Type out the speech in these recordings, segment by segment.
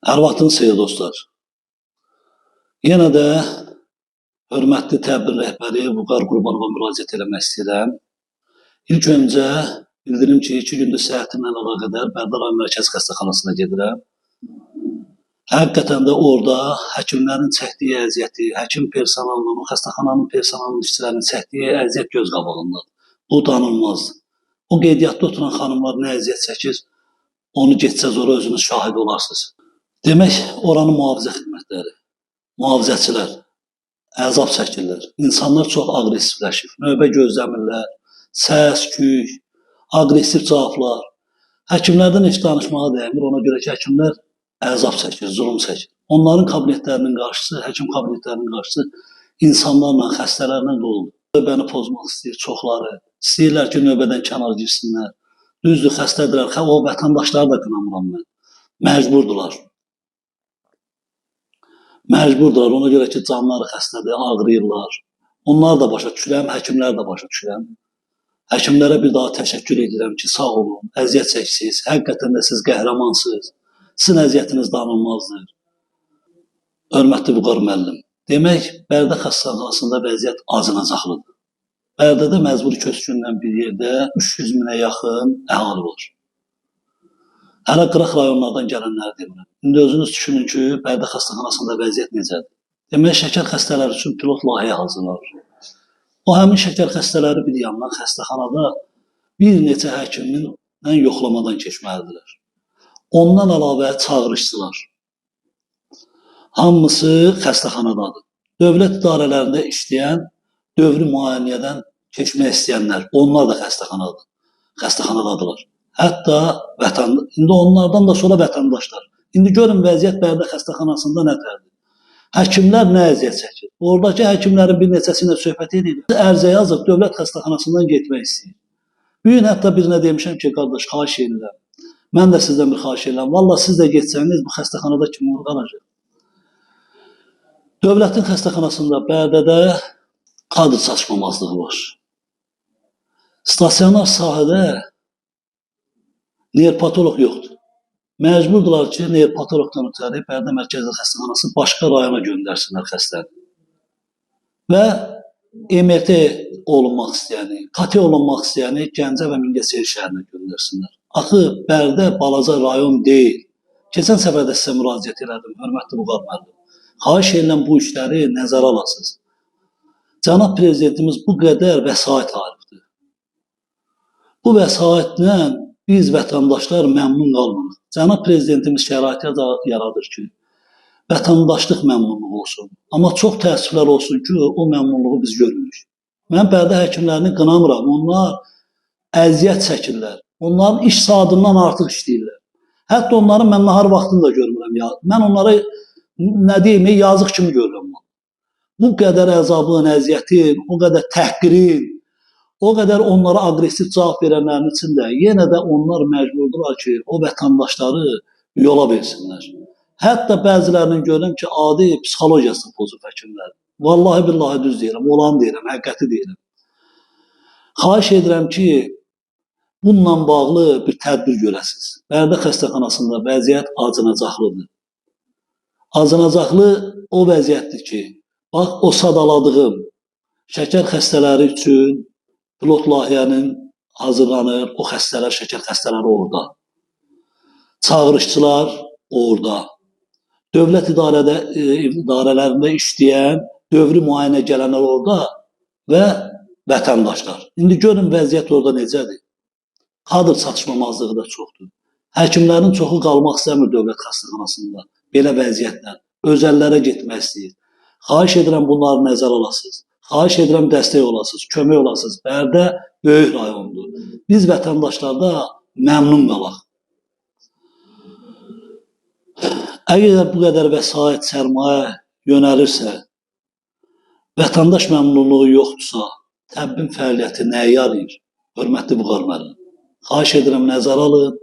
Hər vaxtınız xeyir dostlar. Yenə də hörmətli tədbir rəhbəri Vüqar Qurbanova müraciət eləmək istəyirəm. İlk öncə bildirim ki, 2 gündür səhhətimlə əlaqədar Bərdə rayon Mərkəzi Xəstəxanasına gedirəm. Həqiqətən də orada həkimlərin çəkdiyi əziyyəti, həkim personalının, xəstəxananın personalının işçilərinin çəkdiyi əziyyət göz qabağındadır. Bu danılmazdır. O qeydiyyatda oturan xanımlar nə əziyyət çəkir, onu getsəz ora özünüz şahid olarsınız. Demək, oranın mühafizə xidmətləri, mühafizəçilər əzab çəkirlər. İnsanlar çox aqressivləşir, növbə gözləmirlər, səs, küy, aqressiv cavablar. Həkimlərdən heç danışmağa dəymir, ona görə ki, həkimlər əzab çəkir, zulm çəkir. Onların kabinetlərinin qarşısı, həkim kabinetlərinin qarşısı insanlarla, xəstələrlə doludur. Növbəni pozmaq istəyir çoxları, istəyirlər ki, növbədən kənar girsinlər. Düzdür, xəstədirlər, o vətəndaşları da qınamıram mən. Məcburdular. Məcburdular, ona görə ki, canları xəstədir, ağrıyırlar. Onlar da başa düşürəm, həkimlər də başa düşürəm. Həkimlərə bir daha təşəkkür edirəm ki, sağ olun, əziyyət çəksiniz, həqiqətən də siz qəhrəmansınız, sizin əziyyətiniz danılmazdır. Hörmətli Vüqar müəllim, demək, Bərdə xəstəxanasında vəziyyət acınacaqlıdır. Bərdədə məcburi köçkündən bir yerdə 300 minə yaxın əhali var. Hələ qıraq rayonlardan gələnləri demirəm. İndi özünüz düşünün ki, Bərdə xəstəxanasında vəziyyət necədir? Demək, şəkər xəstələri üçün pilot layihə hazırlanır. O həmin şəkər xəstələri bir yandan xəstəxanada bir neçə həkimin yoxlamadan keçməlidirlər. Ondan əlavə çağırışçılar. Hamısı xəstəxanadadır. Dövlət idarələrində işləyən, dövrü müayinədən keçmək istəyənlər, onlar da xəstəxanadadılar. Hətta indi onlardan da sonra vətəndaşlar. İndi görün vəziyyət Bərdə xəstəxanasında nətərdir? Həkimlər nə əziyyət çəkir? Oradakı həkimlərin bir neçəsinə söhbət edir. Ərizə yazıb dövlət xəstəxanasından getmək istəyir. Bir gün hətta birinə demişəm ki, qardaş, xahiş edirəm. Mən də sizdən bir xahiş edirəm. Valla siz də getsəniz bu xəstəxanada kim qalacaq? Dövlətin xəstəxanasında Bərdədə kadr çatışmamazlığı var. Stasionar sahədə neyropatoloq yoxdur. Məcburdular ki, neyropatoloqdan ötəri Bərdə Mərkəzi Xəstəxanası başqa rayona göndərsinlər xəstəni. Və MRT olunmaq istəyəni, KT olunmaq istəyəni Gəncə və Mingəçevir şəhərinə göndərsinlər. Axı Bərdə balaca rayon deyil. Keçən səfər də sizə müraciət elədim, hörmətli Vüqar müəllim. Xahiş edirəm bu işləri nəzərə alasınız. Cənab Prezidentimiz bu qədər vəsait ayırıbdır. Bu vəsaitlə biz vətəndaşlar məmnun qalmırıq. Cənab Prezidentimiz şərait yaradır ki, vətəndaşlıq məmnunluğu olsun. Amma çox təəssüflər olsun ki, o məmnunluğu biz görmürük. Mən Bərdə həkimlərini qınamıram. Onlar əziyyət çəkirlər. Onların iş saatından artıq işləyirlər. Hətta onların mən nahar vaxtını da görmürəm. Mən onları nə deyim, yazıq kimi görürəm. Bu qədər əzabın, əziyyətin, o qədər təhqirin, o qədər onlara aqressiv cavab verənlərin içində yenə də onlar məcburdular ki, o vətəndaşları yola versinlər. Hətta bəzilərinin görürəm ki, adi psixologiyasını pozub həkimlər. Vallahi billahi düz deyirəm, olanı deyirəm, həqiqəti deyirəm. Xahiş edirəm ki, bununla bağlı bir tədbir görəsiniz. Bərdə xəstəxanasında vəziyyət acınacaqlıdır. Acınacaqlı o vəziyyətdir ki, bax, o sadaladığım şəkər xəstələri üçün pilot layihənin hazırlanır, o xəstələr, şəkər xəstələri orada. Çağırışçılar orada. Dövlət idarələrində işləyən, dövrü müayinə gələnlər orada və vətəndaşlar. İndi görün vəziyyət orada necədir? Kadr çatışmamazlığı da çoxdur. Həkimlərin çoxu qalmaq istəmir dövlət xəstəxanasında. Belə vəziyyətlə özəllərə getmək istəyir. Xahiş edirəm bunları nəzərə alasınız. Xahiş edirəm dəstək olasınız, kömək olasınız. Bərdə böyük rayondur. Biz vətəndaşlarda məmnun qalaq. Əgər bu qədər vəsait, sərmayə yönəlirsə, vətəndaş məmnunluğu yoxdursa, təbbin fəaliyyəti nəyə yarayır? Hörmətli Vüqar müəllim. Xahiş edirəm nəzərə alın.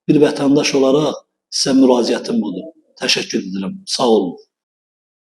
Bir vətəndaş olaraq sizə müraciətim budur. Təşəkkür edirəm. Sağ olun.